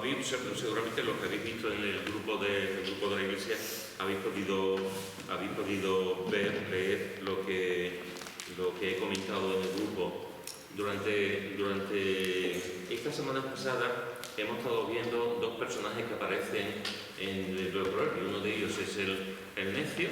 seguramente lo que habéis visto en el grupo de la iglesia, habéis podido leer lo que he comentado en el grupo. Durante esta semana pasada hemos estado viendo dos personajes que aparecen en el libro de Proverbios. Uno de ellos es el necio,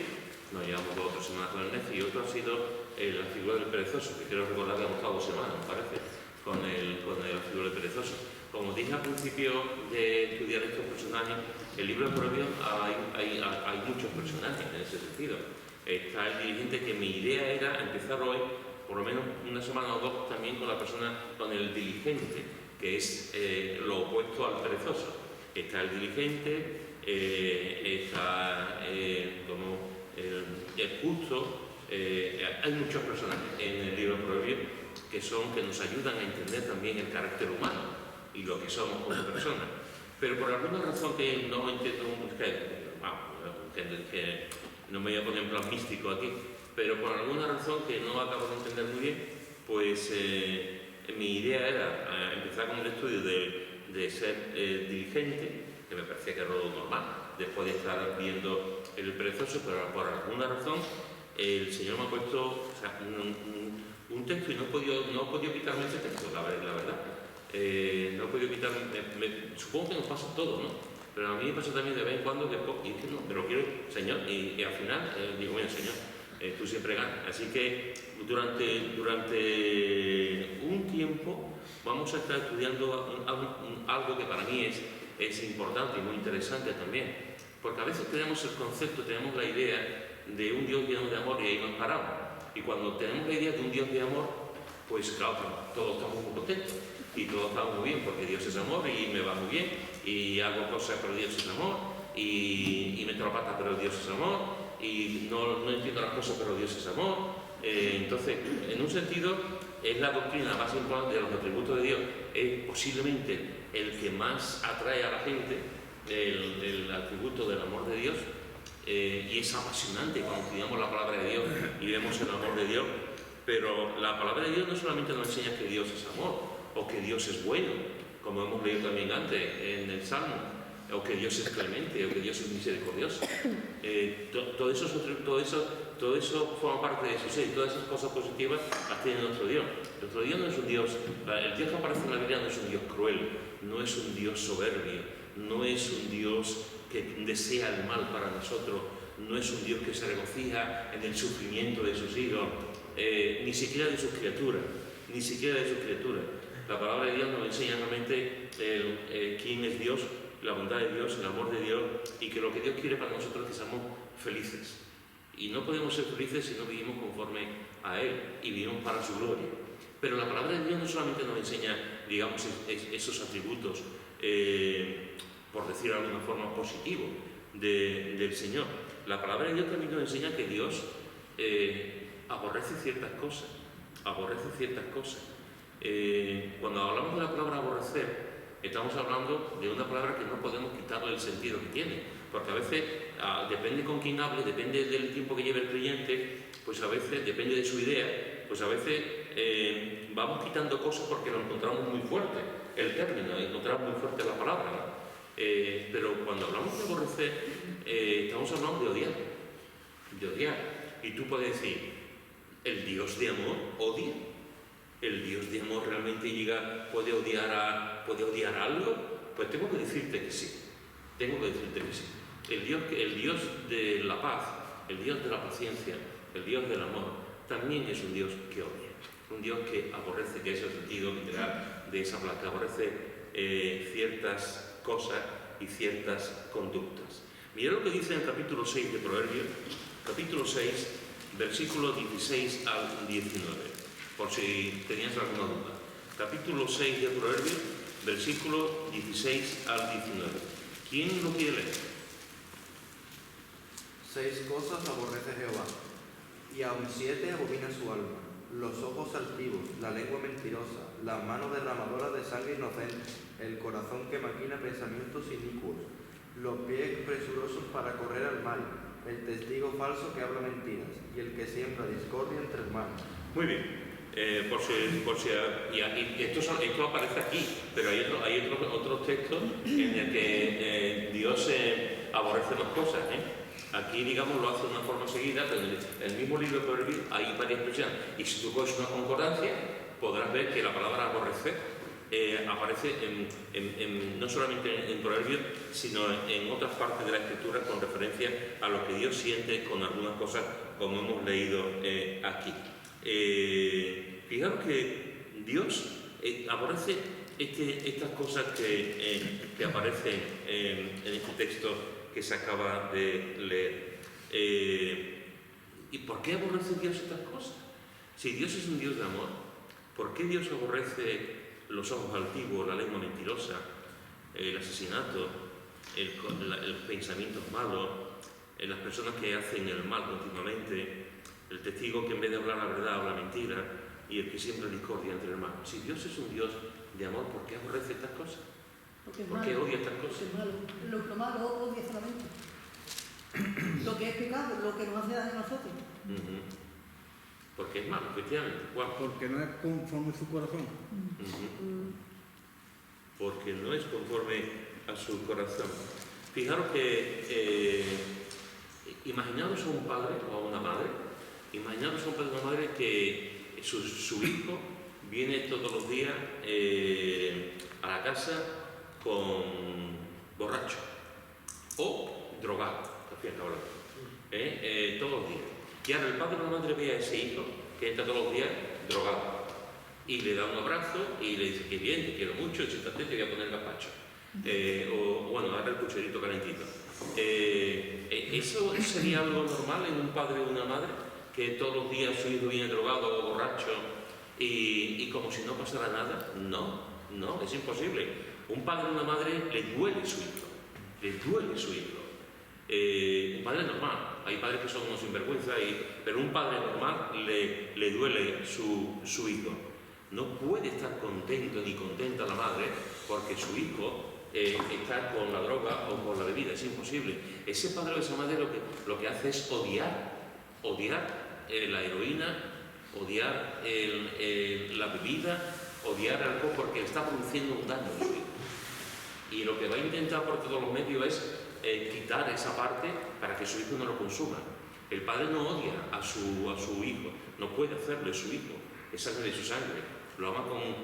nos llevamos 2 o 3 semanas con el necio, y otro ha sido la figura del perezoso, que quiero recordar que hemos estado 2 semanas, me parece, con la figura del perezoso. Como dije al principio de estudiar estos personajes, en el libro de Proverbios hay muchos personajes en ese sentido. Está el diligente, que mi idea era empezar hoy, por lo menos una semana o 2, también con el diligente, que es lo opuesto al perezoso. Está el diligente, está como el justo. Hay muchos personajes en el libro de Proverbios que nos ayudan a entender también el carácter humano y lo que somos como personas. Pero por alguna razón que no entiendo, que no me voy a poner en plan místico aquí, pero por alguna razón que no acabo de entender muy bien, pues mi idea era empezar con el estudio de ser diligente, que me parecía que era lo normal, después de estar viendo el perezoso, pero por alguna razón el Señor me ha puesto un texto y no he podido quitarme ese texto, la verdad. No he podido quitarme, supongo que nos pasa a todos, ¿no? Pero a mí me pasa también de vez en cuando que y es que no, pero quiero, Señor, y al final digo, bueno, Señor, tú siempre ganas. Así que durante un tiempo vamos a estar estudiando algo que para mí es importante y muy interesante también, porque a veces tenemos el concepto, tenemos la idea de un Dios lleno de amor y ahí nos paramos. Y cuando tenemos la idea de un Dios de amor, pues claro, todos estamos muy contentos y todos estamos muy bien, porque Dios es amor y me va muy bien, y hago cosas pero Dios es amor, y meto la pata pero Dios es amor, y no entiendo las cosas pero Dios es amor. Entonces, en un sentido, es la doctrina más importante de los atributos de Dios, es posiblemente el que más atrae a la gente, el atributo del amor de Dios. Y es apasionante cuando estudiamos la palabra de Dios y vemos el amor de Dios. Pero la palabra de Dios no solamente nos enseña que Dios es amor, o que Dios es bueno, como hemos leído también antes en el Salmo, o que Dios es clemente, o que Dios es misericordioso. Todo eso forma parte de su ser, y todas esas cosas positivas las tiene nuestro Dios. Nuestro Dios no es un Dios, el Dios que aparece en la Biblia no es un Dios cruel, no es un Dios soberbio, no es un Dios que desea el mal para nosotros, no es un Dios que se regocija en el sufrimiento de sus hijos, ni siquiera de sus criaturas, La palabra de Dios nos enseña realmente quién es Dios, la bondad de Dios, el amor de Dios, y que lo que Dios quiere para nosotros es que seamos felices. Y no podemos ser felices si no vivimos conforme a Él y vivimos para su gloria. Pero la palabra de Dios no solamente nos enseña, digamos, esos atributos, por decir de alguna forma, positivos del Señor. La palabra de Dios también nos enseña que Dios aborrece ciertas cosas. Cuando hablamos de la palabra aborrecer, estamos hablando de una palabra que no podemos quitarle el sentido que tiene, porque a veces, depende con quién hable, depende del tiempo que lleve el creyente, pues a veces, depende de su idea, pues a veces vamos quitando cosas porque lo encontramos muy fuerte, el término, encontramos muy fuerte la palabra, ¿no? Pero cuando hablamos de aborrecer, estamos hablando de odiar. Y tú puedes decir, ¿el Dios de amor odia? ¿El Dios de amor realmente puede odiar algo? Pues tengo que decirte que sí. El Dios de la paz, el Dios de la paciencia, el Dios del amor, también es un Dios que odia. Un Dios que aborrece, que es el sentido literal de esa palabra, que aborrece ciertas cosas y ciertas conductas. Mira lo que dice en el capítulo 6 de Proverbios, capítulo 6, versículos 16 al 19, por si tenías alguna duda. Capítulo 6 de Proverbios, versículos 16 al 19. ¿Quién lo quiere leer? 6 cosas aborrece Jehová, y aun 7 abomina su alma: los ojos altivos, la lengua mentirosa, la mano derramadora de sangre inocente, el corazón que maquina pensamientos inicuos, los pies presurosos para correr al mal, el testigo falso que habla mentiras, y el que siembra discordia entre hermanos. Muy bien. Y esto aparece aquí, pero hay otros textos en el que Dios aborrece las cosas. Aquí, digamos, lo hace de una forma seguida, pero en el mismo libro de Proverbios hay varias expresiones. Y si tú coges una concordancia, podrás ver que la palabra aborrecer aparece no solamente en Proverbios, sino en otras partes de la Escritura con referencia a lo que Dios siente con algunas cosas, como hemos leído aquí. Fijaros que Dios aborrece estas cosas que aparecen en este texto que se acaba de leer. ¿Y por qué aborrece Dios estas cosas? Si Dios es un Dios de amor, ¿por qué Dios aborrece los ojos altivos, la lengua mentirosa, el asesinato, los pensamientos malos, las personas que hacen el mal continuamente, el testigo que en vez de hablar la verdad habla mentira y el que siembra discordia entre hermanos? Si Dios es un Dios de amor, ¿por qué aborrece estas cosas? ¿Por qué odia estas cosas? Es malo. Lo malo odia solamente. Lo que es pecado, lo que nos hace daño a nosotros. Porque es malo, efectivamente. ¿Cuál? Porque no es conforme a su corazón. Porque no es conforme a su corazón. Fijaros que imaginaros a un padre o a una madre, imaginaros a un padre o una madre que su hijo viene todos los días a la casa con borracho o drogado, al fin y al cabo, todos los días. Y ahora el padre o la madre ve a ese hijo que entra todos los días drogado y le da un abrazo y le dice que bien, te quiero mucho, siéntate, te voy a poner el gazpacho. O bueno, darle el pucherito calentito. ¿Eso sería algo normal en un padre o una madre? Que todos los días su hijo viene drogado o borracho y como si no pasara nada. No, es imposible. Un padre o una madre le duele su hijo. Un padre normal, hay padres que son unos sinvergüenza, pero un padre normal le duele su hijo. No puede estar contento ni contenta la madre porque su hijo está con la droga o con la bebida, es imposible. Ese padre o esa madre lo que hace es odiar la heroína, odiar la bebida, odiar algo porque le está produciendo un daño a su hijo. Y lo que va a intentar por todos los medios es quitar esa parte para que su hijo no lo consuma. El padre no odia a su hijo, no puede hacerlo, es su hijo, es sangre de su sangre, lo ama con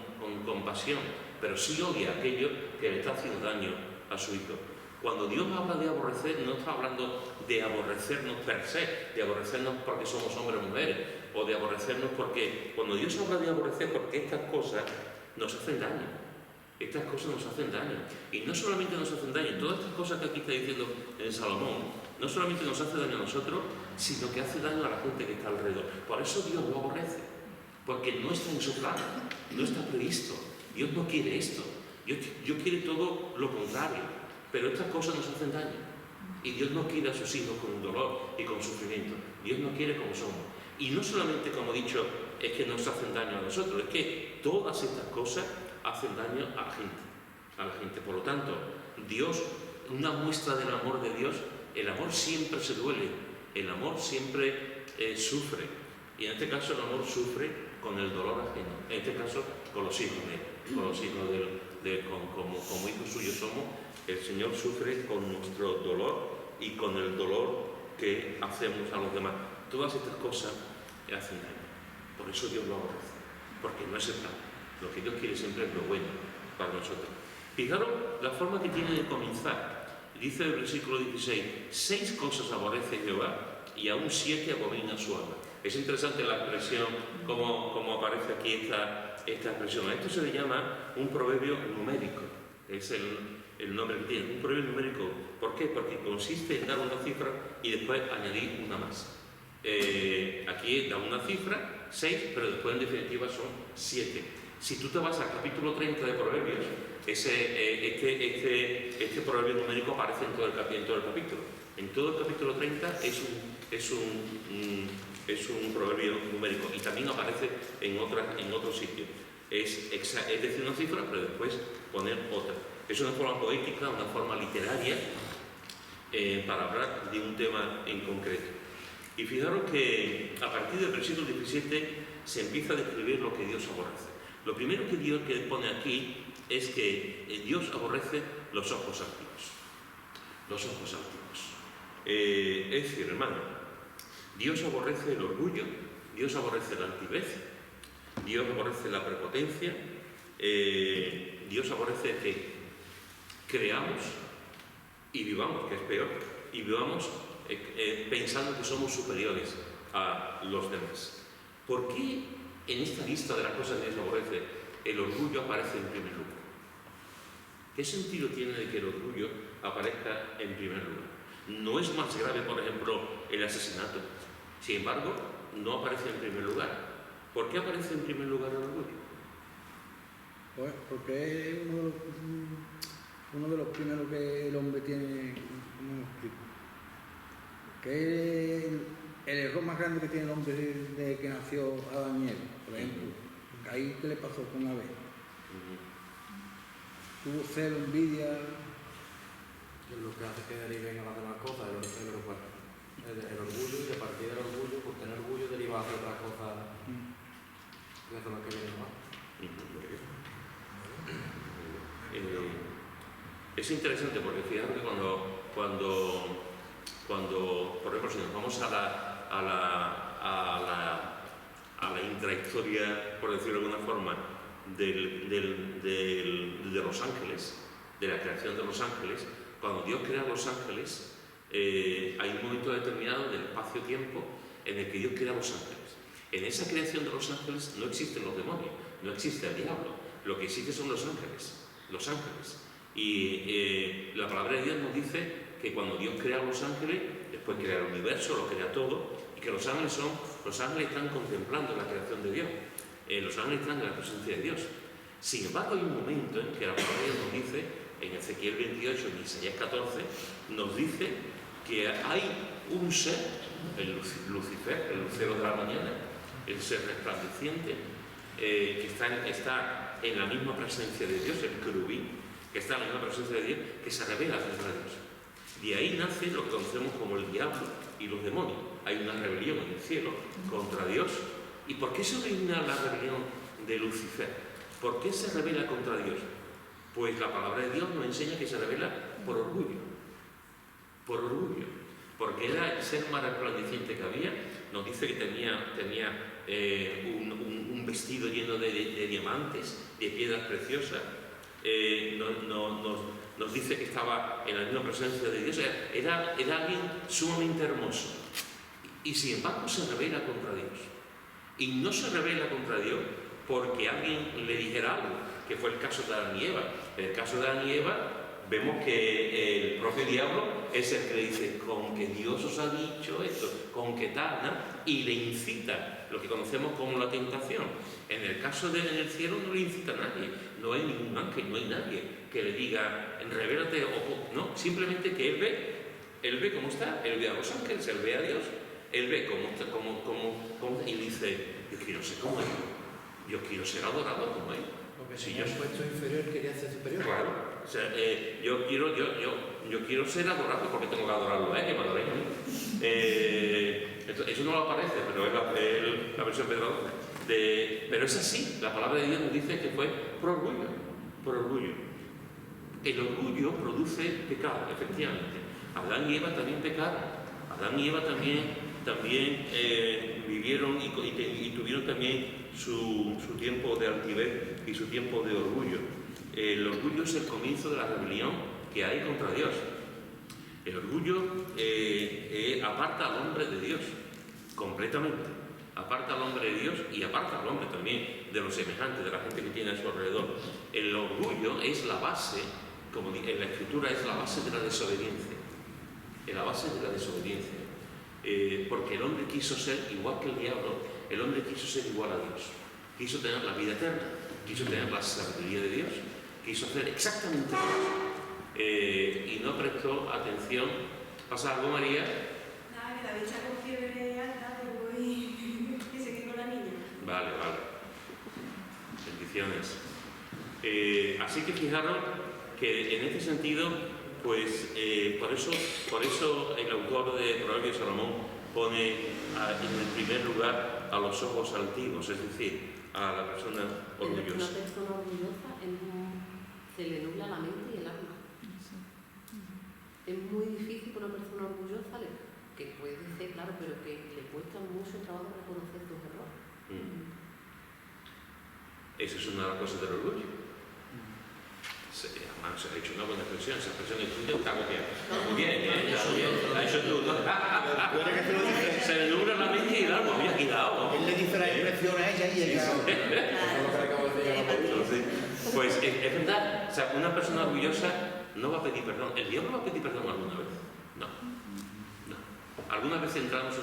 compasión, pero sí odia aquello que le está haciendo daño a su hijo. Cuando Dios habla de aborrecer, no está hablando de aborrecernos per se, de aborrecernos porque somos hombres o mujeres, o de aborrecernos porque, cuando Dios habla de aborrecer, porque estas cosas nos hacen daño. Estas cosas nos hacen daño. Y no solamente nos hacen daño, todas estas cosas que aquí está diciendo Salomón, no solamente nos hace daño a nosotros, sino que hace daño a la gente que está alrededor. Por eso Dios lo aborrece, porque no está en su plan, no está previsto. Dios no quiere esto. Dios quiere todo lo contrario, pero estas cosas nos hacen daño. Y Dios no quiere a sus hijos con dolor y con sufrimiento. Dios nos quiere como somos. Y no solamente, como he dicho, es que nos hacen daño a nosotros, es que todas estas cosas hacen daño a la gente. Por lo tanto, Dios, una muestra del amor de Dios, el amor siempre se duele, el amor siempre sufre. Y en este caso el amor sufre con el dolor ajeno, en este caso con los hijos como hijos suyos somos, el Señor sufre con nuestro dolor y con el dolor que hacemos a los demás. Todas estas cosas hacen daño. Por eso Dios lo aborrece, porque no es el plan. Lo que Dios quiere siempre es lo bueno para nosotros. Fijaros la forma que tiene de comenzar. Dice el versículo 16, 6 cosas aborrece Jehová y aún 7 abomina su alma. Es interesante la expresión, como aparece aquí esta expresión. A esto se le llama un proverbio numérico. Es el nombre que tiene, un proverbio numérico. ¿Por qué? Porque consiste en dar una cifra y después añadir una más. Aquí da una cifra, 6, pero después en definitiva son 7. Si tú te vas al capítulo 30 de Proverbios, este proverbio numérico aparece en todo el capítulo. En todo el capítulo 30 es un proverbio numérico y también aparece en otros sitios. Es decir una cifra, pero después poner otra. Es una forma poética, una forma literaria para hablar de un tema en concreto. Y fijaros que a partir del versículo 17 se empieza a describir lo que Dios aborrece. Lo primero que Dios pone aquí es que Dios aborrece los ojos altivos. Los ojos altivos. Es decir, hermano, Dios aborrece el orgullo, Dios aborrece la altivez, Dios aborrece la prepotencia, Dios aborrece que creamos y vivamos, que es peor, y vivamos pensando que somos superiores a los demás. ¿Por qué en esta lista de las cosas que Dios aborrece el orgullo aparece en primer lugar? ¿Qué sentido tiene de que el orgullo aparezca en primer lugar? ¿No es más grave, por ejemplo, el asesinato? Sin embargo, no aparece en primer lugar. ¿Por qué aparece en primer lugar el orgullo? Pues porque es uno de los primeros que el hombre tiene, ¿cómo lo explico? Que es el error más grande que tiene el hombre desde que nació Adán y Eva, por ejemplo. Ahí, ¿qué le pasó con Abel? Tuvo celo, envidia. Es lo que hace que deriven a las demás cosas, el orgullo, y a partir del orgullo, por tener orgullo, deriva hacia otras cosas que son las que vienen más. Es interesante porque fijaros que cuando por ejemplo, si nos vamos a la intrahistoria, por decirlo de alguna forma, de los ángeles, de la creación de los ángeles, cuando Dios crea los ángeles, hay un momento determinado del espacio-tiempo en el que Dios crea los ángeles. En esa creación de los ángeles no existen los demonios, no existe el diablo, lo que existe son los ángeles. Y la palabra de Dios nos dice que cuando Dios crea los ángeles, después crea el universo, lo crea todo, y que los ángeles están contemplando la creación de Dios. Los ángeles están en la presencia de Dios. Sin embargo, hay un momento en que la palabra de Dios nos dice, en Ezequiel 28 y Isaías 14, nos dice que hay un ser, el Lucifer, el lucero de la mañana, el ser resplandeciente, que está en la misma presencia de Dios, el querubín, que está en la misma presencia de Dios, que se revela contra Dios. De ahí nace lo que conocemos como el diablo y los demonios. Hay una rebelión en el cielo contra Dios. ¿Y por qué se origina la rebelión de Lucifer? ¿Por qué se rebela contra Dios? Pues la palabra de Dios nos enseña que se rebela por orgullo. Por orgullo. Porque era el ser más resplandeciente que había. Nos dice que tenía un vestido lleno de diamantes, de piedras preciosas. Nos dice que estaba en la misma presencia de Dios. Era alguien sumamente hermoso. Y sin embargo se rebela contra Dios. Y no se rebela contra Dios porque alguien le dijera algo, que fue el caso de Adán y Eva. En el caso de Adán y Eva, vemos que el propio diablo es el que le dice, con que Dios os ha dicho esto, con que tal, ¿no? Y le incita, lo que conocemos como la tentación. En el caso del cielo no le incita a nadie, no hay ningún ángel, no hay nadie que le diga, revélate, no, simplemente que él ve cómo está, él ve a los ángeles, él ve a Dios, él ve cómo está, y dice, yo quiero ser como él, yo quiero ser adorado como él. Porque si yo he puesto inferior, quería ser superior. Claro, o sea, yo quiero ser adorado porque tengo que adorarlo a él, que me adore a mí. Eso no lo aparece, pero es la versión pedagógica. Pero es así, la palabra de Dios nos dice que fue por orgullo, por orgullo. El orgullo produce pecado, efectivamente. Adán y Eva también pecaron. Adán y Eva también vivieron y tuvieron también su tiempo de altivez y su tiempo de orgullo. El orgullo es el comienzo de la rebelión que hay contra Dios. El orgullo aparta al hombre de Dios, completamente. Aparta al hombre de Dios y aparta al hombre también de los semejantes, de la gente que tiene a su alrededor. El orgullo es la base, como en la Escritura, es la base de la desobediencia. Es la base de la desobediencia. Porque el hombre quiso ser igual que el diablo, el hombre quiso ser igual a Dios. Quiso tener la vida eterna, quiso tener la sabiduría de Dios, quiso hacer exactamente lo y no prestó atención. ¿Pasa algo, María? Nada, que David está con fiebre alta, y que se quede con la niña. Vale. Bendiciones. Así que fijaros que en este sentido, pues por eso el autor de Proverbios, Salomón, pone en el primer lugar a los ojos altivos, es decir, a la persona Una orgullosa. persona orgullosa se le nubla la mente y el alma. Es muy difícil que una persona orgullosa, que puede ser, claro, pero que le cuesta mucho trabajo reconocer tus errores. Eso es una de las cosas del orgullo. Además, se ha hecho una buena expresión, esa expresión es tuya, está copiada. Muy bien, está bien, la has hecho tú, ¿no? Se le nubla la mente y el alma, había quedado. Él le dice la expresión a ella y ella... Entonces, pues es verdad, o sea, una persona orgullosa no va a pedir perdón. ¿El diablo va a pedir perdón alguna vez? No. Algunas veces entramos en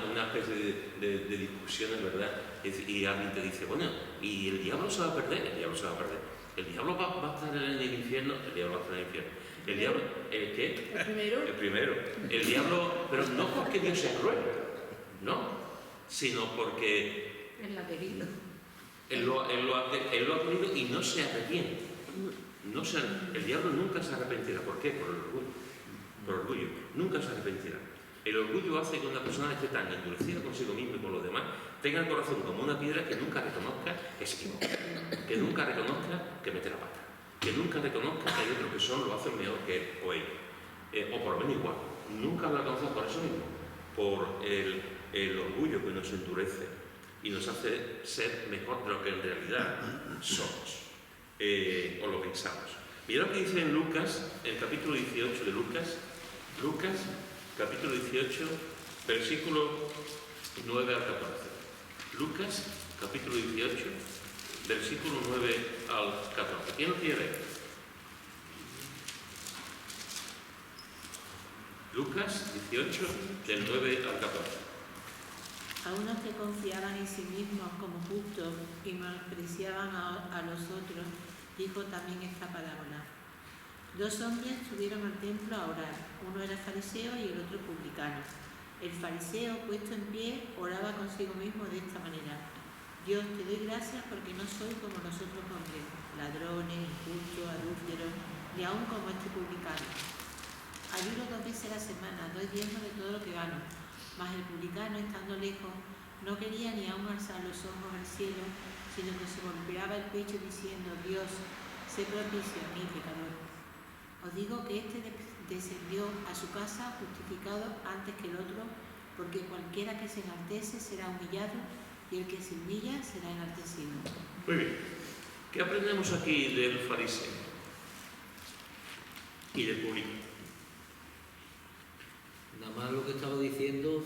una especie de discusiones, ¿verdad? Y alguien te dice, bueno, ¿y el diablo se va a perder? El diablo se va a perder. ¿El diablo va a estar en el infierno? El diablo va a estar en el infierno. ¿El diablo? ¿El qué? El primero. El primero. El diablo, pero no porque Dios sea cruel, no, sino porque En la querida. Él lo ha querido y no se arrepiente. El diablo nunca se arrepentirá. ¿Por qué? Por el orgullo. Por orgullo. Nunca se arrepentirá. El orgullo hace que una persona esté tan endurecida consigo mismo y con los demás, tenga el corazón como una piedra, que nunca reconozca que se equivoca, que nunca reconozca que mete la pata, que nunca reconozca que hay otros que lo hacen mejor que él o ella, o por lo menos igual. Nunca lo reconozca por eso mismo, por el orgullo que nos endurece y nos hace ser mejor de lo que en realidad somos, o lo pensamos. Mira lo que dice en Lucas, el capítulo 18 de Lucas, capítulo 18, versículo 9 al 14. Lucas, capítulo 18, versículo 9 al 14. ¿Quién lo quiere? Lucas 18, del 9 al 14. A unos que confiaban en sí mismos como justos y menospreciaban a los otros, dijo también esta parábola. 2 hombres subieron al templo a orar, uno era fariseo y el otro publicano. El fariseo, puesto en pie, oraba consigo mismo de esta manera: Dios, te doy gracias porque no soy como los otros hombres, ladrones, injustos, adúlteros, ni aun como este publicano. Ayuno 2 veces a la semana, doy diezmo de todo lo que gano. Mas el publicano, estando lejos, no quería ni aun alzar los ojos al cielo, sino que se golpeaba el pecho diciendo: Dios, sé propicio a mí, pecador. Os digo que este descendió a su casa justificado antes que el otro, porque cualquiera que se enaltece será humillado y el que se humilla será enaltecido. Muy bien. ¿Qué aprendemos aquí del fariseo y del publicano? Nada más lo que estaba diciendo,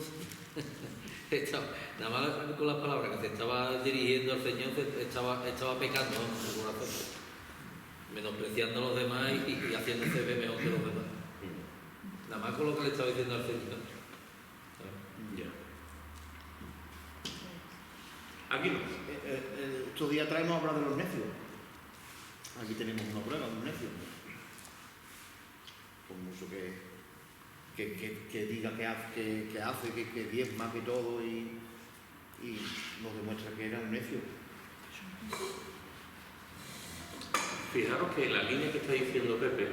nada más con las palabras que se estaba dirigiendo al Señor, estaba pecando, ¿no? Menospreciando a los demás y haciéndose ver mejor que los demás. Nada más con lo que le estaba diciendo al Señor. Ya. Aquí no. Estos días traemos a hablar de los necios. Aquí tenemos una prueba de un necio. Por mucho que diga que hace, que diezma, que todo, y nos demuestra que era un necio. Fijaros que en la línea que está diciendo Pepe,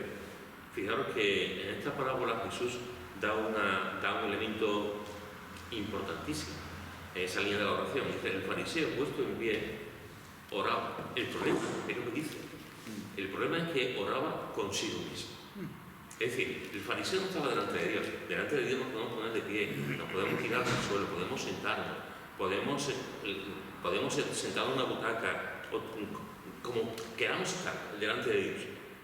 fijaros que en esta parábola Jesús da un elemento importantísimo en esa línea de la oración. Dice: el fariseo puesto en pie oraba. El problema es lo que dice. El problema es que oraba consigo mismo. Es decir, el fariseo no estaba delante de Dios. Delante de Dios nos podemos poner de pie, nos podemos tirar al suelo, podemos sentarnos, podemos sentar en una butaca, como queramos estar delante de Dios,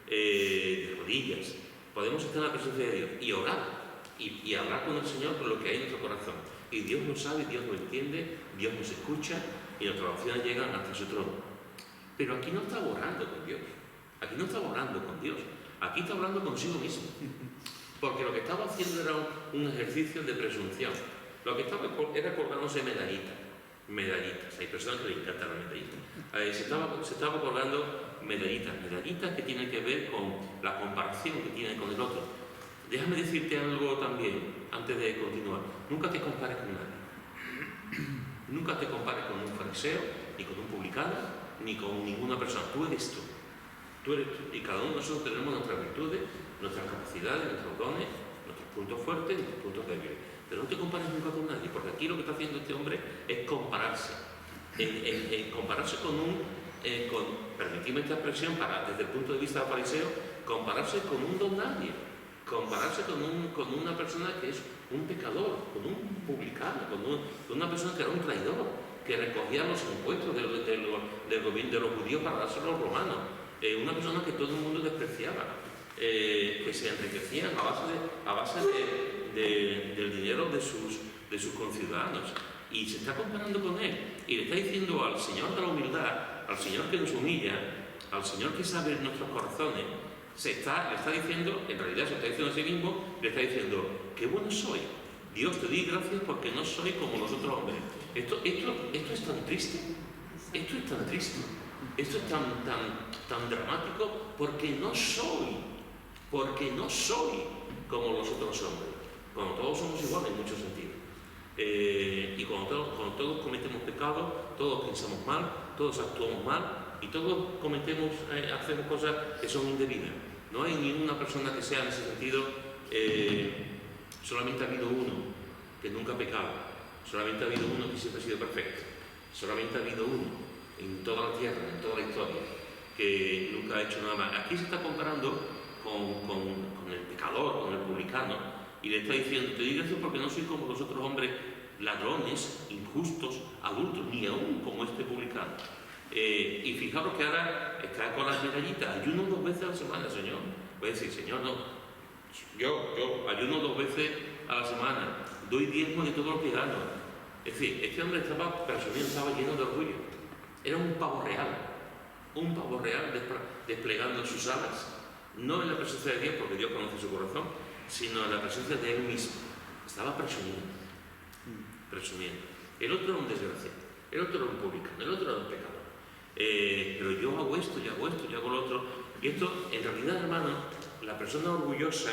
de rodillas. Podemos estar en la presencia de Dios y orar y hablar con el Señor por lo que hay en nuestro corazón. Y Dios lo sabe, Dios lo entiende, Dios nos escucha y nuestras oraciones llegan hasta su trono. Pero aquí no está orando con Dios. Aquí no está orando con Dios. Aquí está hablando consigo mismo. Porque lo que estaba haciendo era un ejercicio de presunción. Lo que estaba era colgándose medallitas. Hay personas que les encantan las medallitas. Se estaba colgando medallitas que tienen que ver con la comparación que tiene con el otro. Déjame decirte algo también, antes de continuar. Nunca te compares con nadie. Nunca te compares con un fariseo, ni con un publicano, ni con ninguna persona. Tú eres tú. Tú eres tú. Y cada uno de nosotros tenemos nuestras virtudes, nuestras capacidades, nuestros dones, nuestros puntos fuertes y nuestros puntos débiles. pero no te compares nunca con nadie, porque aquí lo que está haciendo este hombre es compararse, en compararse permitidme esta expresión, desde el punto de vista del fariseo, compararse con un don nadie, compararse con una persona que es un pecador, con un publicano, con una persona que era un traidor, que recogía los impuestos del gobierno de los judíos para dárselos a los romanos, una persona que todo el mundo despreciaba, que se enriquecían a base del dinero de sus conciudadanos, y se está comparando con él, y le está diciendo al Señor de la humildad, al Señor que nos humilla, al Señor que sabe nuestros corazones, le está diciendo, en realidad se está diciendo a sí mismo, le está diciendo, qué bueno soy, Dios te di gracias porque no soy como los otros hombres. Esto es tan triste, esto es tan dramático, porque no soy como los otros hombres, cuando todos somos iguales en muchos sentidos. Y cuando todos cometemos pecados, todos pensamos mal, todos actuamos mal y todos hacemos cosas que son indebidas. No hay ninguna persona que sea en ese sentido, solamente ha habido uno que nunca ha pecado, solamente ha habido uno que siempre ha sido perfecto, solamente ha habido uno en toda la tierra, en toda la historia, que nunca ha hecho nada más. Aquí se está comparando con el pecador, con el publicano, y le está diciendo, te digo eso porque no soy como los otros hombres ladrones, injustos, adultos, ni aún como este publicano. Y fijaros que ahora está con las medallitas, ayuno 2 veces a la semana, Señor. Voy a decir, Señor, no, yo ayuno 2 veces a la semana, doy diezmo de todo lo que gano. Es decir, este hombre estaba presumiendo, estaba lleno de orgullo. Era un pavo real desplegando sus alas, no en la presencia de Dios, porque Dios conoce su corazón, sino en la presencia de él mismo. Estaba presumiendo. El otro era un desgraciado, el otro era un publicano, el otro era un pecador. Pero yo hago esto, yo hago lo otro. Y esto, en realidad, hermano, la persona orgullosa,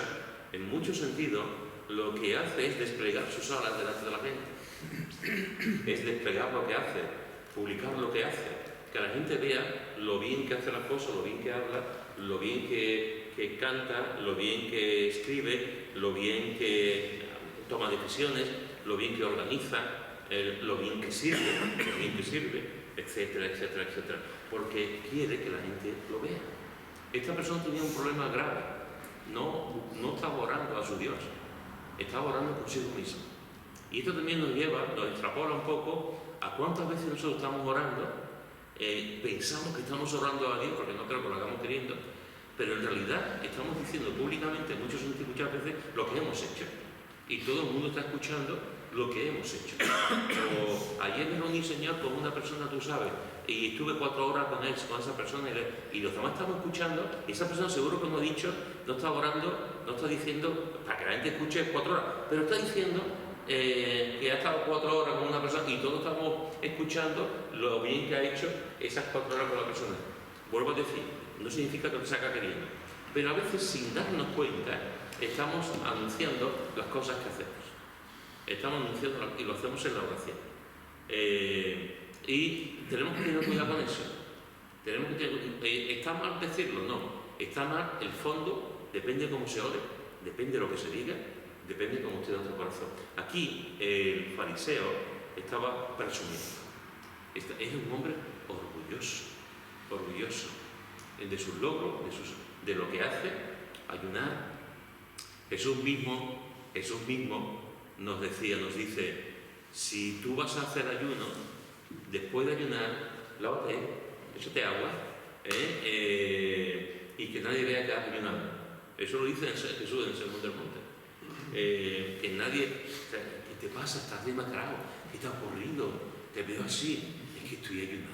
en muchos sentidos, lo que hace es desplegar sus alas delante de la gente. Es desplegar lo que hace, publicar lo que hace, que la gente vea lo bien que hace las cosas, lo bien que habla, lo bien que canta, lo bien que escribe, lo bien que toma decisiones, lo bien que organiza, lo bien que sirve, etcétera, etcétera, etcétera, porque quiere que la gente lo vea. Esta persona tenía un problema grave, no estaba orando a su Dios, estaba orando consigo mismo. Y esto también nos extrapola un poco a cuántas veces nosotros estamos orando, pensamos que estamos orando a Dios, porque no creo que lo hagamos queriendo, pero en realidad estamos diciendo públicamente, muchas veces, lo que hemos hecho. Y todo el mundo está escuchando lo que hemos hecho. O ayer me reuní, Señor, con una persona, tú sabes, y estuve 4 horas con esa persona, y los demás estamos escuchando, y esa persona seguro que no ha dicho, no está orando, no está diciendo, para que la gente escuche 4 horas, pero está diciendo que ha estado 4 horas con una persona, y todos estamos escuchando lo bien que ha hecho esas 4 horas con la persona. Vuelvo a decir, no significa que lo saca queriendo, pero a veces sin darnos cuenta estamos anunciando las cosas que hacemos. Estamos anunciando y lo hacemos en la oración. Y tenemos que tener cuidado con eso. ¿Está mal decirlo? No. Está mal el fondo, depende de cómo se ore, depende de lo que se diga, depende de cómo esté nuestro corazón. Aquí el fariseo estaba presumiendo. Es un hombre orgulloso de sus logros, de lo que hace, ayunar. Jesús mismo nos dice, si tú vas a hacer ayuno, después de ayunar, lávate, échate agua, y que nadie vea que has ayunado. Eso lo dice Jesús en el Sermón del Monte. Que nadie, ¿qué te pasa? Estás demacrado, ¿qué te ha ocurrido? Te veo así, es que estoy ayunando.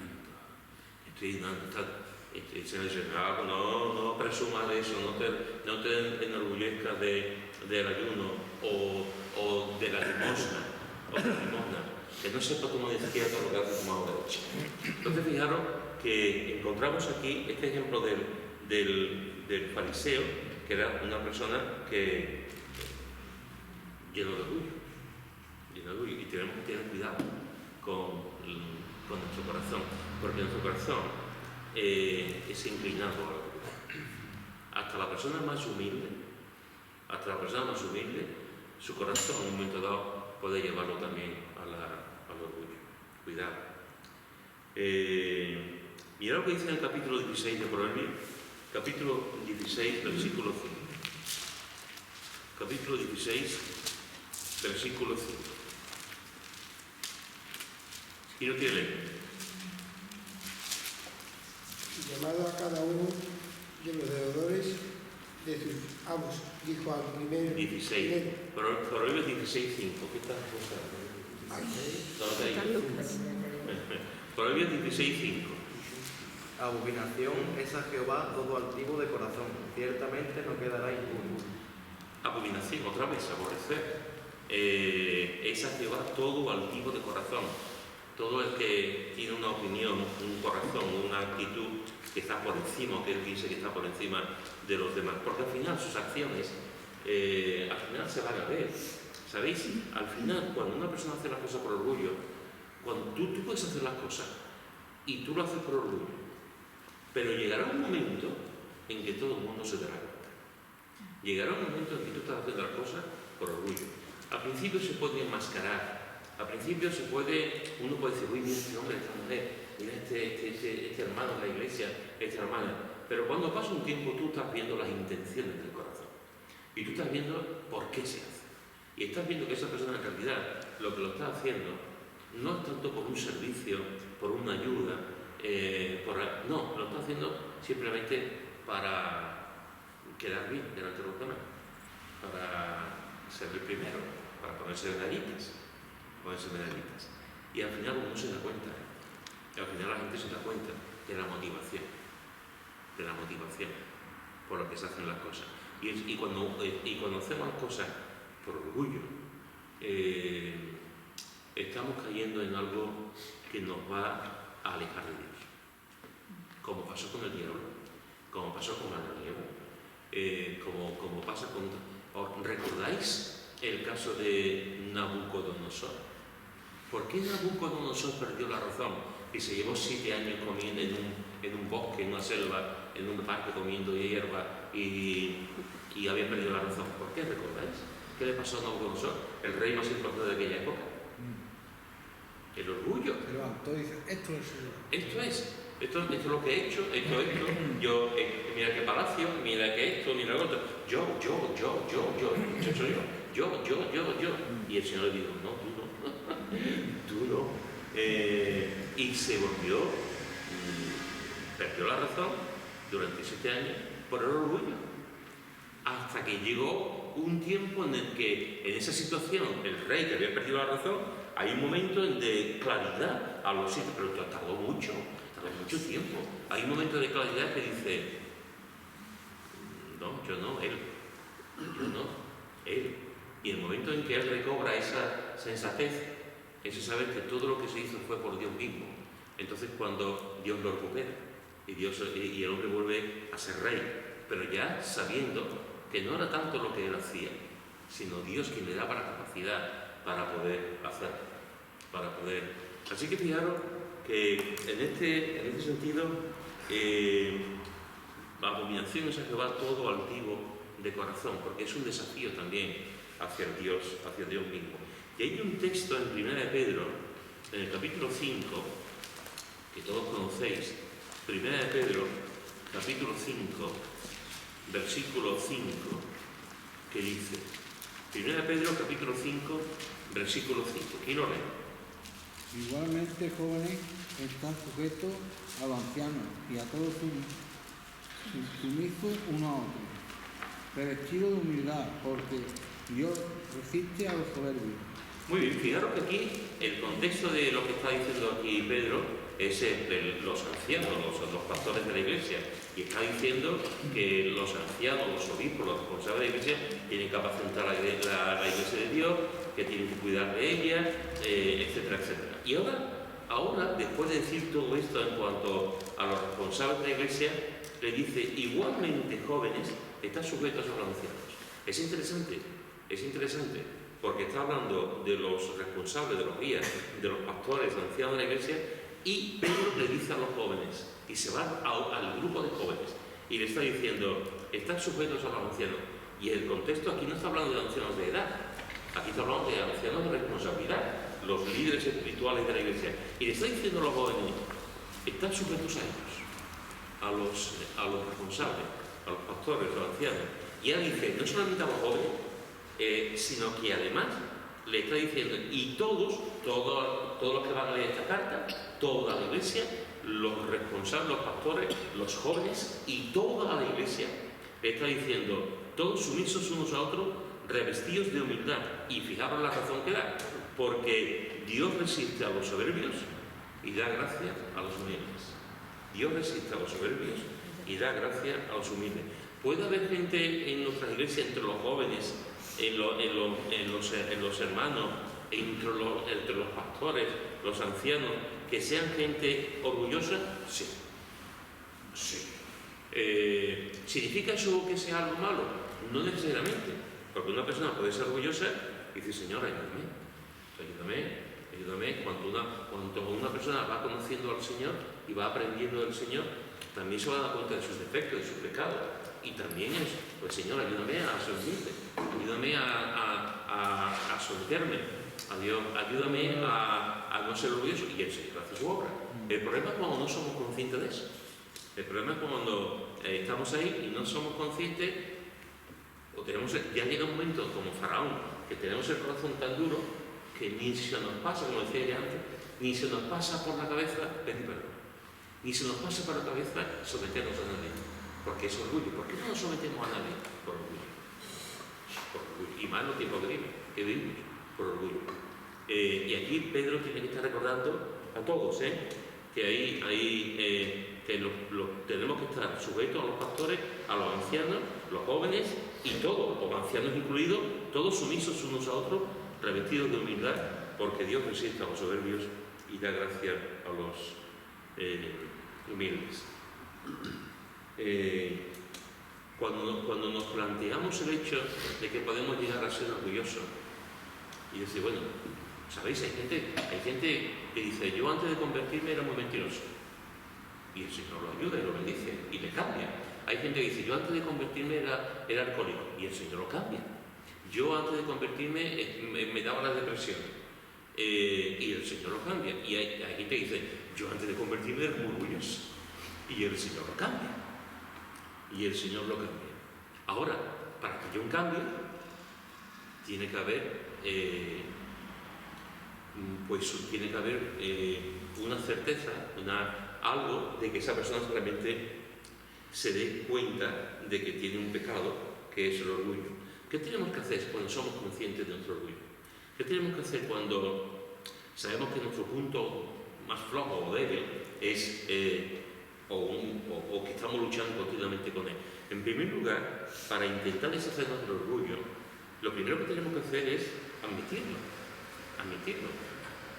El Señor dice, no presumas de eso, no te enorgullezcas del ayuno o de la limosna, que no sepa cómo decía todo lo que hace como ahora. Entonces fijaros que encontramos aquí este ejemplo del fariseo, que era una persona que lleno de orgullo, y tenemos que tener cuidado con nuestro corazón, porque nuestro corazón es inclinado a la orgullo. Hasta la persona más humilde su corazón en un momento dado puede llevarlo también al orgullo. Cuidado. Mirad lo que dice en el capítulo 16 de Proverbios, capítulo 16, versículo 5. Capítulo 16, versículo 5. ¿Quién lo quiere leer? Llamado a cada uno de los deudores de sus amos, dijo al primero. 16. Proverbios 16, 5. ¿Qué estás buscando? Proverbios 16, 5. Abominación es a Jehová todo altivo de corazón, ciertamente no quedará impune. Abominación, otra vez, aborrecer. Es a Jehová todo altivo de corazón. Todo el que tiene una opinión, un corazón, una actitud que está por encima, que él piensa que está por encima de los demás. Porque al final sus acciones, al final se van a ver. ¿Sabéis? Al final, cuando una persona hace las cosas por orgullo, cuando tú puedes hacer las cosas y tú lo haces por orgullo, pero llegará un momento en que todo el mundo se dará cuenta. Llegará un momento en que tú estás haciendo las cosas por orgullo. Al principio se puede enmascarar. Al principio uno puede decir, uy, mira este hombre, esta mujer, mira este hermano de la iglesia, esta hermana. Pero cuando pasa un tiempo tú estás viendo las intenciones del corazón. Y tú estás viendo por qué se hace. Y estás viendo que esa persona en realidad lo que lo está haciendo no es tanto por un servicio, por una ayuda, no, lo está haciendo simplemente para quedar bien delante de los demás, para ser el primero, para ponerse medallitas. Y al final uno se da cuenta, y al final la gente se da cuenta de la motivación por la que se hacen las cosas. Y cuando hacemos las cosas por orgullo, estamos cayendo en algo que nos va a alejar de Dios, como pasó con el diablo, como pasó con Adán y Eva, como pasa con... ¿Recordáis el caso de Nabucodonosor? ¿Por qué Nabucodonosor perdió la razón y se llevó 7 años comiendo en un bosque, en una selva, en un parque comiendo hierba y había perdido la razón? ¿Por qué? ¿Recordáis? ¿Qué le pasó a Nabucodonosor? El rey más importante de aquella época. El orgullo. Se levantó y dice, esto es lo que he hecho, yo, mira qué palacio, mira qué esto, mira lo otro, yo. Y el Señor le dijo, no, tú no. Y se volvió, perdió la razón durante 7 años por el orgullo. Hasta que llegó un tiempo en el que, en esa situación, el rey que había perdido la razón, hay un momento de claridad a los 7, pero tardó mucho tiempo. Hay un momento de claridad que dice, no, yo no, él. Y el momento en que él recobra esa sensatez, ese saber que todo lo que se hizo fue por Dios mismo. Entonces cuando Dios lo recupera y el hombre vuelve a ser rey, pero ya sabiendo que no era tanto lo que él hacía, sino Dios quien le daba la capacidad para poder hacerlo. Así que fijaros que en este sentido, la abominación es a Jehová todo altivo de corazón, porque es un desafío también hacia Dios mismo. Y hay un texto en 1 de Pedro, en el capítulo 5, que todos conocéis, 1 de Pedro, capítulo 5, versículo 5, que dice, 1 de Pedro, capítulo 5, versículo 5, ¿quién lo lee? Igualmente, jóvenes, están sujetos a los ancianos y a todos sumisos uno a otro, revestidos de humildad, porque Dios resiste a los soberbios. Muy bien, fijaros que aquí el contexto de lo que está diciendo aquí Pedro es los ancianos, los pastores de la iglesia, y está diciendo que los ancianos, los obispos, los responsables de la iglesia tienen que apacentar la iglesia de Dios, que tienen que cuidar de ella, etcétera, etcétera. Y ahora, después de decir todo esto en cuanto a los responsables de la iglesia, le dice, igualmente jóvenes, están sujetos a los ancianos. Es interesante, porque está hablando de los responsables, de los guías, de los pastores, de ancianos de la iglesia, y Pedro le dice a los jóvenes, y se va al grupo de jóvenes, y le está diciendo, están sujetos a los ancianos. Y el contexto aquí no está hablando de ancianos de edad, Aquí está hablando de ancianos de responsabilidad, los líderes espirituales de la iglesia. Y le está diciendo a los jóvenes, están sujetos a ellos, a los responsables, a los pastores, a los ancianos. Y él dice, no solamente a los jóvenes, sino que además le está diciendo, y todos los que van a leer esta carta, toda la iglesia, los responsables, los pastores, los jóvenes y toda la iglesia, le está diciendo, todos sumisos unos a otros, revestidos de humildad. Y fijaros la razón que da, porque Dios resiste a los soberbios y da gracia a los humildes. Dios resiste a los soberbios y da gracia a los humildes. Puede haber gente en nuestra iglesia, entre los jóvenes, en los hermanos, entre los pastores, los ancianos, que sean gente orgullosa. Sí. ¿Significa eso que sea algo malo? No necesariamente, porque una persona puede ser orgullosa y decir, Señor, ayúdame. Cuando una persona va conociendo al Señor y va aprendiendo del Señor, también se va a dar cuenta de sus defectos, de sus pecados. Y también es, pues Señor, ayúdame a ser humilde, ayúdame a someterme a Dios, ayúdame a no ser orgulloso. Y el Señor hace su obra. El problema es cuando no somos conscientes de eso. El problema es cuando estamos ahí y no somos conscientes, o ya llega un momento como Faraón, que tenemos el corazón tan duro que ni se nos pasa, como decía ya antes, ni se nos pasa por la cabeza pedir perdón, ni se nos pasa por la cabeza someternos a nadie, porque es orgullo. ¿Por qué no nos sometemos a nadie? Por orgullo. Y más en los tiempos que vivimos, por orgullo. Y aquí Pedro tiene que estar recordando a todos, que tenemos que estar sujetos a los pastores, a los ancianos, los jóvenes y todos, los ancianos incluidos, todos sumisos unos a otros, revestidos de humildad, porque Dios resiste a los soberbios y da gracia a los humildes. Cuando nos planteamos el hecho de que podemos llegar a ser orgullosos y decir, bueno, ¿sabéis? Hay gente que dice, yo antes de convertirme era muy mentiroso. Y el Señor lo ayuda y lo bendice y le cambia. Hay gente que dice, yo antes de convertirme era alcohólico, y el Señor lo cambia. Yo antes de convertirme me daba la depresión, y el Señor lo cambia. Y hay gente que dice, yo antes de convertirme era muy orgulloso, y el Señor lo cambia. Y el Señor lo cambia. Ahora, para que haya un cambio, tiene que haber una certeza, algo de que esa persona realmente se dé cuenta de que tiene un pecado, que es el orgullo. ¿Qué tenemos que hacer cuando somos conscientes de nuestro orgullo? ¿Qué tenemos que hacer cuando sabemos que nuestro punto más flojo o débil es o que estamos luchando continuamente con él? En primer lugar, para intentar deshacernos del orgullo, lo primero que tenemos que hacer es admitirlo.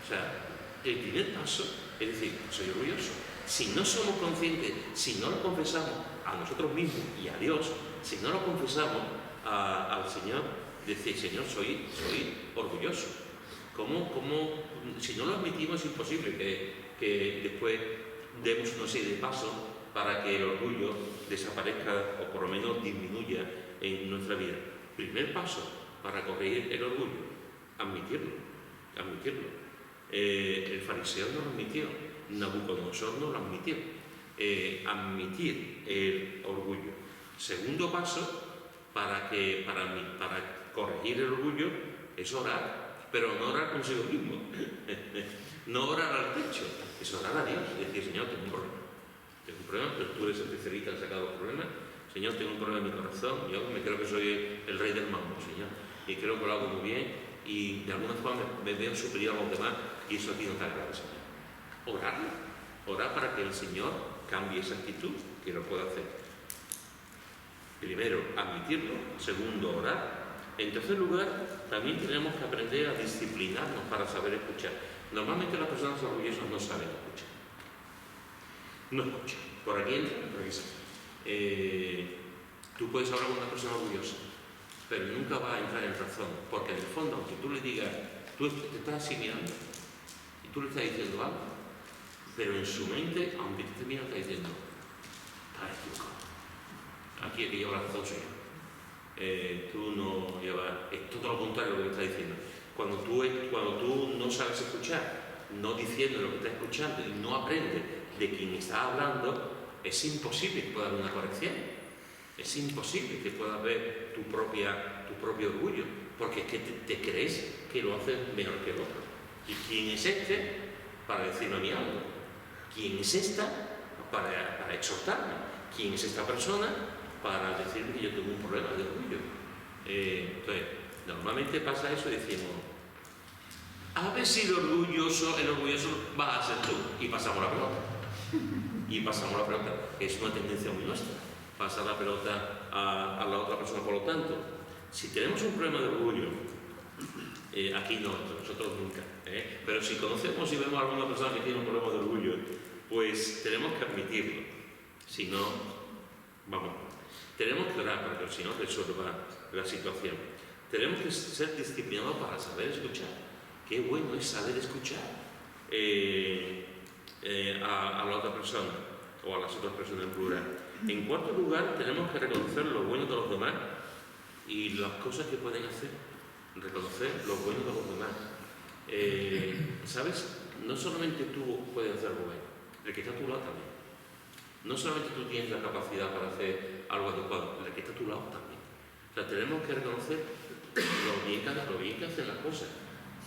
O sea, el primer paso es decir, soy orgulloso. Si no somos conscientes, si no lo confesamos a nosotros mismos y a Dios, si no lo confesamos al Señor, decir, Señor, soy orgulloso. Si no lo admitimos, es imposible que después demos una serie de pasos para que el orgullo desaparezca o por lo menos disminuya en nuestra vida. Primer paso para corregir el orgullo, admitirlo. El fariseo no lo admitió, Nabucodonosor no lo admitió. Admitir el orgullo. Segundo paso para corregir el orgullo es orar, pero no orar consigo mismo, no orar al techo, es orar a Dios, decir, Señor, tengo un problema, pero tú eres especialista en sacar los problemas. Señor, tengo un problema en mi corazón, yo me creo que soy el rey del mambo, Señor, y creo que lo hago muy bien, y de alguna forma me veo superior a los demás, y eso aquí no te agrada, Señor. Orar para que el Señor cambie esa actitud, que lo pueda hacer. Primero, admitirlo. Segundo, orar. En tercer lugar, también tenemos que aprender a disciplinarnos para saber escuchar. Normalmente las personas orgullosas no saben escuchar. No escuchan. Por aquí entran, por aquí salen. Tú puedes hablar con una persona orgullosa, pero nunca va a entrar en razón, porque en el fondo, aunque tú le digas, tú te estás asimilando y tú le estás diciendo algo, pero en su mente, aunque te esté mirando, está diciendo, estás equivocado. Aquí el que lleva la razón soy yo. tú no llevas... Es todo lo contrario de lo que estás diciendo. Cuando tú no sabes escuchar, no diciendo lo que estás escuchando y no aprendes de quien está hablando, es imposible que pueda haber una corrección. Es imposible que pueda haber tu propio orgullo, porque es que te crees que lo haces mejor que el otro. ¿Y quién es este para decirme a mí algo? ¿Quién es esta para exhortarme? ¿Quién es esta persona para decirme que yo tengo un problema de orgullo? Entonces, normalmente pasa eso y decimos, a ver si el orgulloso va a ser tú. Y pasamos la pelota. Es una tendencia muy nuestra, pasar la pelota a la otra persona. Por lo tanto, si tenemos un problema de orgullo, aquí no, nosotros nunca, pero si conocemos y vemos a alguna persona que tiene un problema de orgullo, pues tenemos que admitirlo. Si no, tenemos que orar para que el Señor resuelva la situación. Tenemos que ser disciplinados para saber escuchar. Qué bueno es saber escuchar a la otra persona o a las otras personas en plural. En cuarto lugar, tenemos que reconocer lo bueno de los demás y las cosas que pueden hacer. Reconocer lo bueno de los demás. ¿Sabes? No solamente tú puedes hacer algo bueno, el que está a tu lado también. No solamente tú tienes la capacidad para hacer algo adecuado, el que está a tu lado también. O sea, tenemos que reconocer lo bien que hacen las cosas.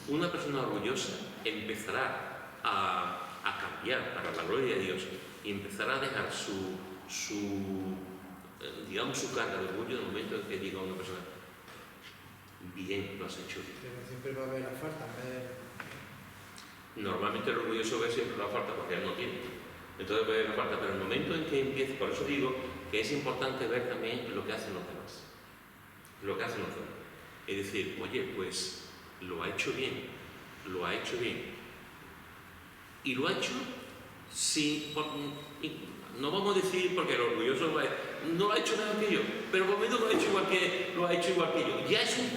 Una persona orgullosa empezará a cambiar para la gloria de Dios y empezará a dejar su carga de orgullo en el momento en que diga a una persona, bien, lo has hecho bien. Pero siempre va a haber la falta. Normalmente el orgulloso ve siempre la falta porque él no tiene. Entonces ve la falta, pero en el momento en que empiece, por eso digo que es importante ver también lo que hacen los demás. Es decir, oye, pues lo ha hecho bien. Y lo ha hecho sin... No vamos a decir, porque el orgulloso no lo ha hecho mejor que yo, pero por lo menos lo ha hecho igual que yo. Ya es un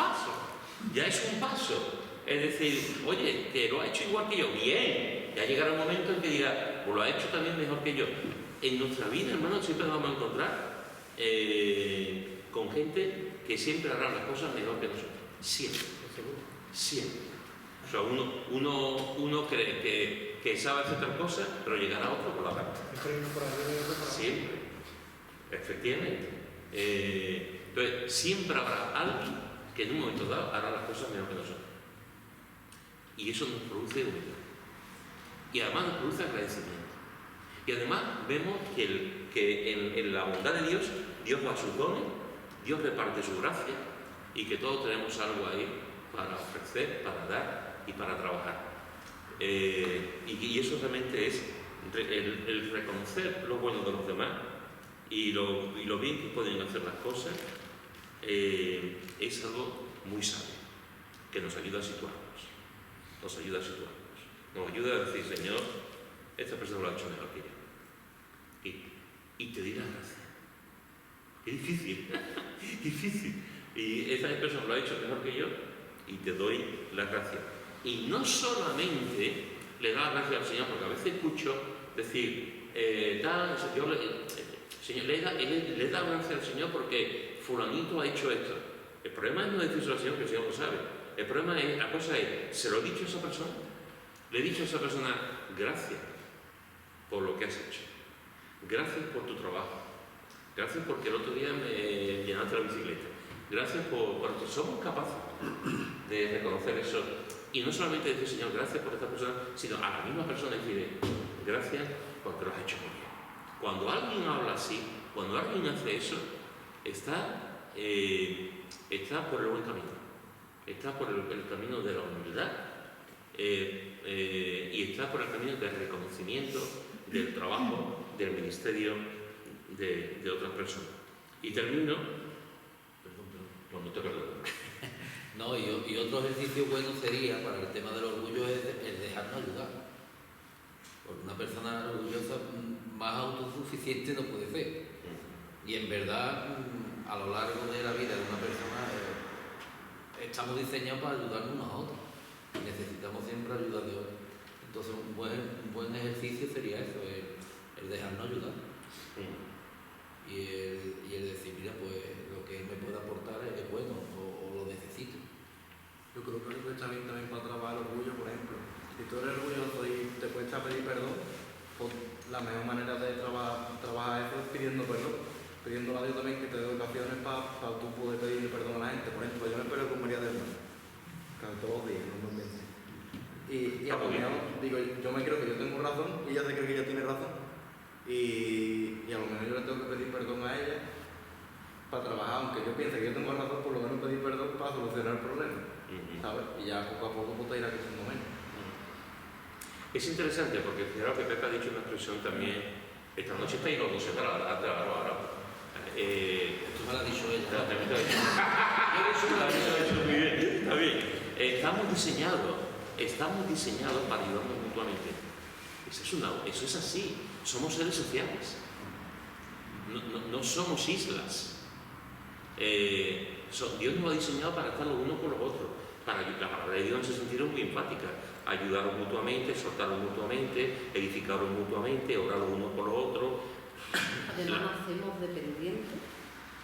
paso. Es decir, oye, que lo ha hecho igual que yo, bien. Ya llegará un momento en que diga, pues lo ha hecho también mejor que yo. En nuestra vida, hermanos, siempre nos vamos a encontrar con gente que siempre hará las cosas mejor que nosotros. Siempre. O sea, uno cree que sabe hacer tal cosa, pero llegará otro por la parte. Siempre. Efectivamente. Entonces, siempre habrá alguien que en un momento dado hará las cosas mejor que nosotros. Y eso nos produce humildad. Y además nos produce agradecimiento. Y además vemos que en la bondad de Dios, Dios da sus dones, Dios reparte su gracia y que todos tenemos algo ahí para ofrecer, para dar y para trabajar. Y eso realmente es el reconocer lo bueno de los demás y lo bien que pueden hacer las cosas, es algo muy sabio, que nos ayuda a situarnos. Nos ayuda a decir, Señor, esta persona lo ha hecho mejor que yo. Y te di la gracia. Qué difícil. Y esta persona lo ha hecho mejor que yo y te doy la gracia. Y no solamente le da la gracia al Señor, porque a veces escucho decir, Señor, le da gracia al Señor porque fulanito ha hecho esto. El problema es no decirlo al Señor, que el Señor lo sabe. El problema es, la cosa es, ¿se lo he dicho a esa persona? Le he dicho a esa persona, gracias por lo que has hecho. Gracias por tu trabajo. Gracias porque el otro día me llenaste la bicicleta. Gracias porque somos capaces de reconocer eso. Y no solamente decir, Señor, gracias por esta persona, sino a la misma persona decirle, gracias porque lo has hecho muy bien. Cuando alguien habla así, cuando alguien hace eso, está por el buen camino. Está por el camino de la humildad y está por el camino del reconocimiento del trabajo, del ministerio de otras personas. Y termino... Perdón, no te perdono. No, y otro ejercicio bueno sería para el tema del orgullo es dejarnos ayudar. Porque una persona orgullosa más autosuficiente no puede ser. Y en verdad, a lo largo de la vida de una persona, estamos diseñados para ayudarnos unos a otros. Necesitamos siempre ayuda de otros. Entonces, un buen ejercicio sería eso, el dejarnos ayudar. Y el decir, mira, pues lo que él me puede aportar que te dé ocasiones para tú poder pedirle perdón a la gente. Por ejemplo, yo me peleo con María del Mar, todos los días, normalmente. Y a lo mejor, digo, yo me creo que yo tengo razón y ella se cree que ella tiene razón. Y a lo mejor yo le tengo que pedir perdón a ella para trabajar, aunque yo piense que yo tengo razón, por lo menos pedir perdón para solucionar el problema, ¿sabes? Y ya poco a poco pues, te irá creciendo menos. Es interesante porque fijaros que Pepe ha dicho una expresión también, esta noche estáis los dos separados, ahora. Esto me lo ha dicho ella. Muy bien, está bien. Estamos diseñados para ayudarnos mutuamente. Eso es así. Somos seres sociales. No somos islas. Dios nos ha diseñado para estar los unos con los otros. La palabra de Dios en ese sentido es muy enfática. Ayudaros mutuamente, exhortaros mutuamente, edificaros mutuamente, orar los unos por los otros. Además, nacemos dependientes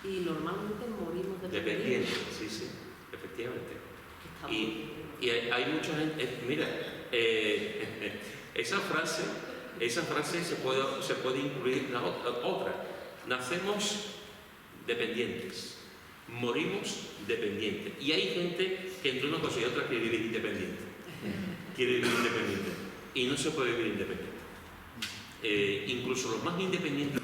y normalmente morimos Dependientes, sí, efectivamente. Y hay mucha gente. Mira, esa frase se puede incluir en otra. Nacemos dependientes, morimos dependientes. Y hay gente que entre una cosa y otra quiere vivir independiente. Y no se puede vivir independiente. Incluso los más independientes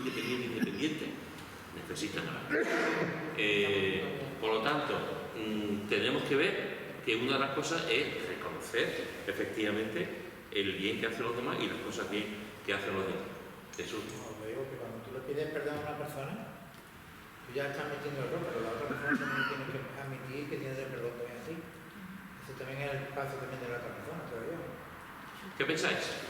necesitan a la gente. Por lo tanto, tenemos que ver que una de las cosas es reconocer efectivamente el bien que hacen los demás y las cosas bien que hacen los demás. Eso. Os digo que cuando tú le pides perdón a una persona, tú ya estás metiendo error, pero la otra persona también tiene que admitir que tiene el perdón también a ti. Eso también es el paso también de la otra persona, creo yo. ¿Qué pensáis?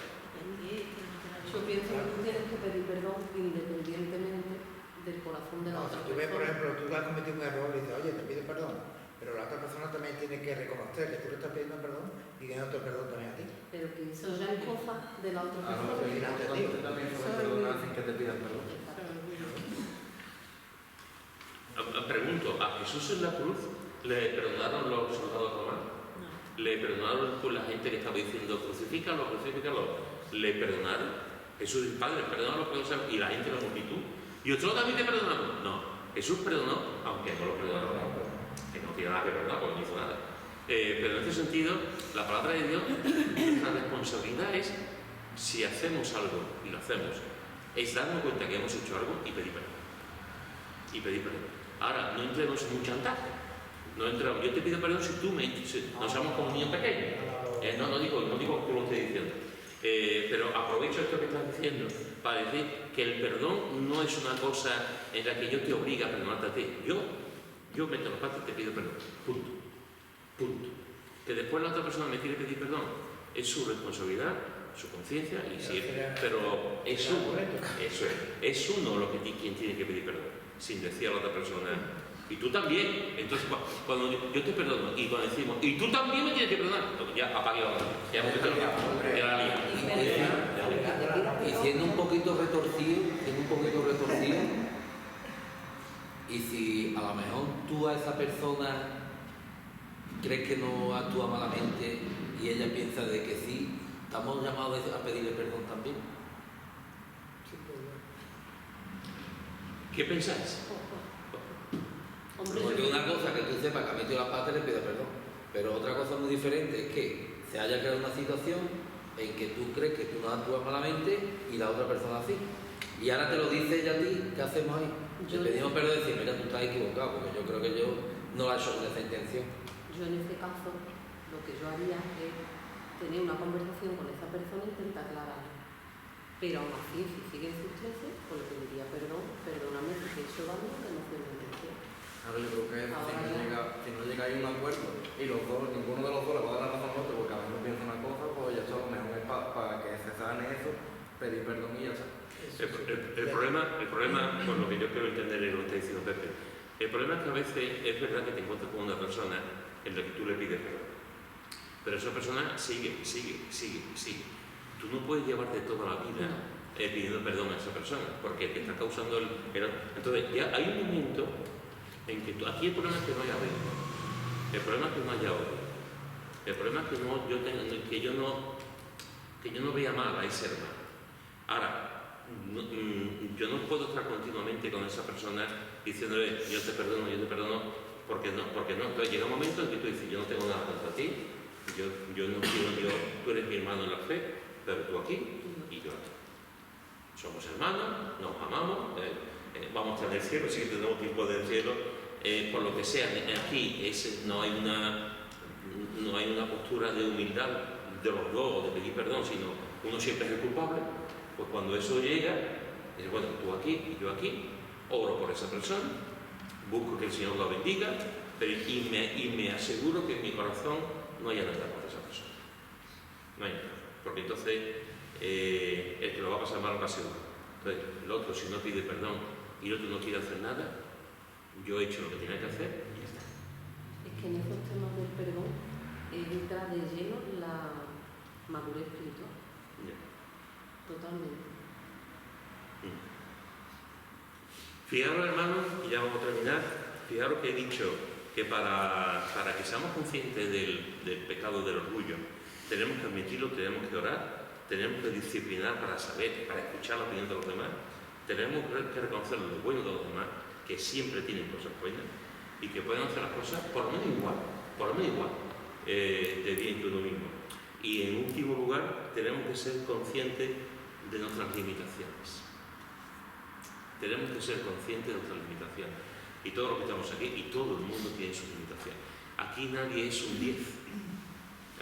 Yo pienso que tú tienes que pedir perdón independientemente del corazón de la otra Si tú ves, persona. por ejemplo, tú has cometido un error y dices, oye, te pido perdón, pero la otra persona también tiene que reconocer que tú le estás pidiendo perdón y que no te perdón también a ti. Pero que eso ya es cosa de la otra A lo mejor persona. es importante también poder perdonar sin que te pidan perdón. Pregunto, ¿a Jesús en la cruz le perdonaron los soldados romanos? ¿Le perdonaron con la gente que estaba diciendo crucifícalo? ¿Le perdonaron? Jesús dice, Padre, perdónalo y la gente, la multitud. ¿Y otros también te perdonaron? No, Jesús perdonó, aunque no lo perdonaron, que no tiene nada que perdonar porque no hizo nada. Pero en este sentido, la palabra de Dios, nuestra responsabilidad es, si hacemos algo, y lo hacemos, es darnos cuenta que hemos hecho algo y pedir perdón. Ahora, no entremos en un chantaje. Yo te pido perdón si tú no somos como niños pequeños. No digo que lo esté diciendo. Pero aprovecho esto que estás diciendo para decir que el perdón no es una cosa en la que yo te obliga a perdonarte a ti. Yo meto los patos y te pido perdón. Punto. Que después la otra persona me quiere pedir perdón es su responsabilidad, su conciencia, pero es uno lo que quien tiene que pedir perdón, sin decir a la otra persona. Y tú también. Entonces, cuando yo te perdono y cuando decimos, y tú también me tienes que perdonar, ya apague la hora. Ya la liga. Y siendo un poquito retorcido, y si a lo mejor tú a esa persona crees que no actúa malamente y ella piensa de que sí, estamos llamados a pedirle perdón también. ¿Qué pensáis? Porque una cosa que tú sepas que ha metido la pata y le pidas perdón, pero otra cosa muy diferente es que se haya creado una situación en que tú crees que tú no actúas malamente y la otra persona sí. Y ahora te lo dice ella a ti, ¿qué hacemos ahí? Le pedimos perdón y decir, mira, tú estás equivocado, porque yo creo que yo no la he hecho con esa intención. Yo en este caso, lo que yo haría es tener una conversación con esa persona e intentar aclararla. Pero aún así, si siguen sus treces, pues le pediría perdón, perdóname si te he hecho daño, que no fue mi intención. Ahora yo creo que si no llega ahí un acuerdo y ninguno de los dos le va a dar la razón al otro porque cada uno piensa una cosa, pues ya está, lo mejor es para que se sane eso, pedir perdón y ya está. El problema, por lo que yo quiero entender es lo que está diciendo Pepe, el problema es que a veces es verdad que te encuentras con una persona en la que tú le pides perdón, pero esa persona sigue. Tú no puedes llevarte toda la vida pidiendo perdón a esa persona, porque te está causando el error. Entonces, ya hay un momento en que aquí el problema es que no haya odio, el problema es que no haya odio, el problema es que yo no vea mal a ese hermano. Ahora, yo no puedo estar continuamente con esa persona diciéndole yo te perdono, porque no. Entonces llega un momento en que tú dices, yo no tengo nada contra ti, yo no quiero, tú eres mi hermano en la fe, pero tú aquí y yo aquí. Somos hermanos, nos amamos, vamos a estar en el cielo, sí que tenemos tiempo del cielo, por lo que sea, aquí no hay una postura de humildad de los dos, de pedir perdón, sino uno siempre es el culpable. Pues cuando eso llega, dice, bueno, tú aquí y yo aquí, oro por esa persona, busco que el Señor la bendiga, y me aseguro que en mi corazón no haya nada por esa persona. No hay nada, porque entonces el que lo va a pasar mal lo va a asegurar. Entonces, el otro, si no pide perdón y el otro no quiere hacer nada, yo he hecho lo que tenía que hacer y ya está. Es que en esos temas del perdón entra de lleno la madurez espiritual. Ya. Totalmente. Fijaros, hermanos, y ya vamos a terminar, fijaros que he dicho que para que seamos conscientes del pecado del orgullo, tenemos que admitirlo, tenemos que orar, tenemos que disciplinar para saber, para escuchar la opinión de los demás, tenemos que reconocer lo bueno de los demás, que siempre tienen cosas buenas y que pueden hacer las cosas por lo menos igual, de bien que uno mismo. Y en último lugar, tenemos que ser conscientes de nuestras limitaciones. Tenemos que ser conscientes de nuestras limitaciones. Y todos los que estamos aquí, y todo el mundo tiene sus limitaciones. Aquí nadie es un 10.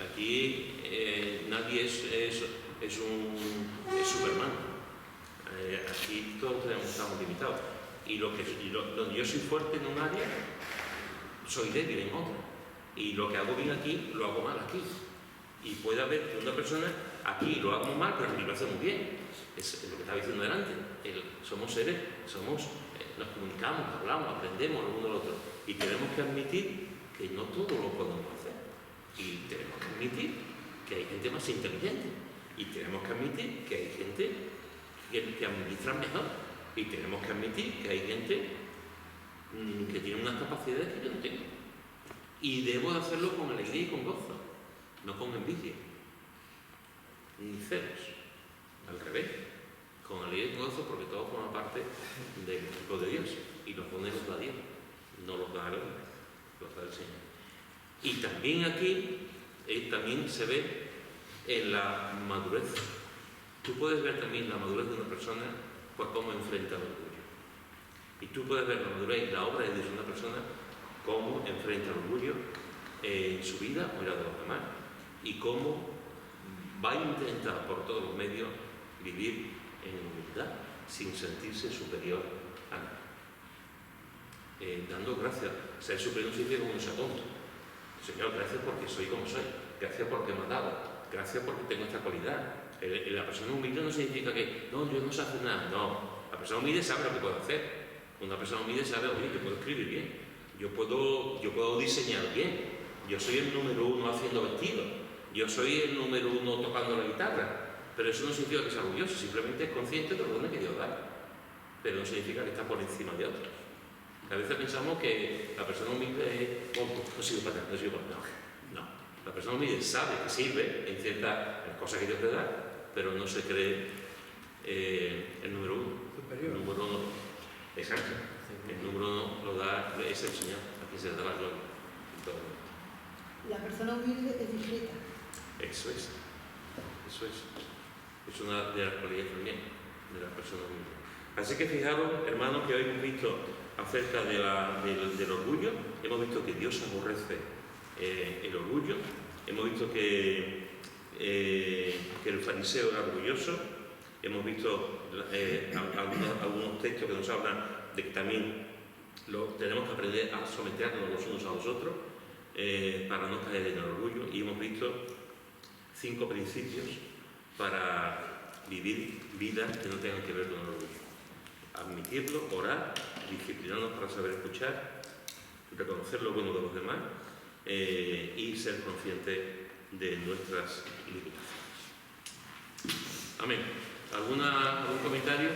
Aquí nadie es un Superman. Aquí todos estamos limitados. Y donde yo soy fuerte en un área, soy débil en otra. Y lo que hago bien aquí, lo hago mal aquí. Y puede haber que una persona aquí lo haga muy mal, pero aquí lo hace muy bien. Es lo que estaba diciendo delante. Somos seres, nos comunicamos, hablamos, aprendemos lo uno del otro. Y tenemos que admitir que no todo lo podemos hacer. Y tenemos que admitir que hay gente más inteligente. Y tenemos que admitir que hay gente que administra mejor. Y tenemos que admitir que hay gente que tiene unas capacidades que yo no tengo. Y debo de hacerlo con alegría y con gozo, no con envidia, ni celos. Al revés, con alegría y con gozo, porque todo forma parte del equipo de Dios. Y los dones los da Dios, no los da el hombre, los da el Señor. Y también aquí, también se ve en la madurez. Tú puedes ver también la madurez de una persona por cómo enfrenta el orgullo. Y tú puedes ver la madurez y la obra de Dios de una persona cómo enfrenta el orgullo en su vida o en la de los demás, y cómo va a intentar por todos los medios vivir en humildad sin sentirse superior a nadie. Dando gracias. Ser superior no significa que uno sea tonto. Señor, gracias porque soy como soy, gracias porque me has dado, gracias porque tengo esta cualidad. La persona humilde no significa que no, yo no sé hacer nada. No, la persona humilde sabe lo que puede hacer. Una persona humilde sabe, oye, yo puedo escribir bien, yo puedo diseñar bien, yo soy el número 1 haciendo vestidos, yo soy el número 1 tocando la guitarra. Pero eso no significa que sea orgulloso, simplemente es consciente de los dones que Dios da. Pero no significa que está por encima de otros. A veces pensamos que la persona humilde es, no sirve para nada, no. La persona humilde sabe que sirve en ciertas cosas que Dios te da, pero no se cree el número 1. Superior. El número 1, exacto. El número 1 lo da, es el Señor, a quien se le da la gloria. La persona humilde es discreta. Eso es. Es una de las cualidades también de la persona humilde. Así que fijaros, hermanos, que hoy hemos visto acerca del orgullo, hemos visto que Dios aborrece el orgullo, hemos visto que el fariseo era orgulloso, hemos visto algunos textos que nos hablan de que también tenemos que aprender a someternos los unos a los otros para no caer en el orgullo, y hemos visto 5 principios para vivir vidas que no tengan que ver con el orgullo. Admitirlo, orar, disciplinarnos para saber escuchar, reconocer lo bueno de los demás y ser conscientes de nuestras limitaciones. Amén. ¿Algún comentario?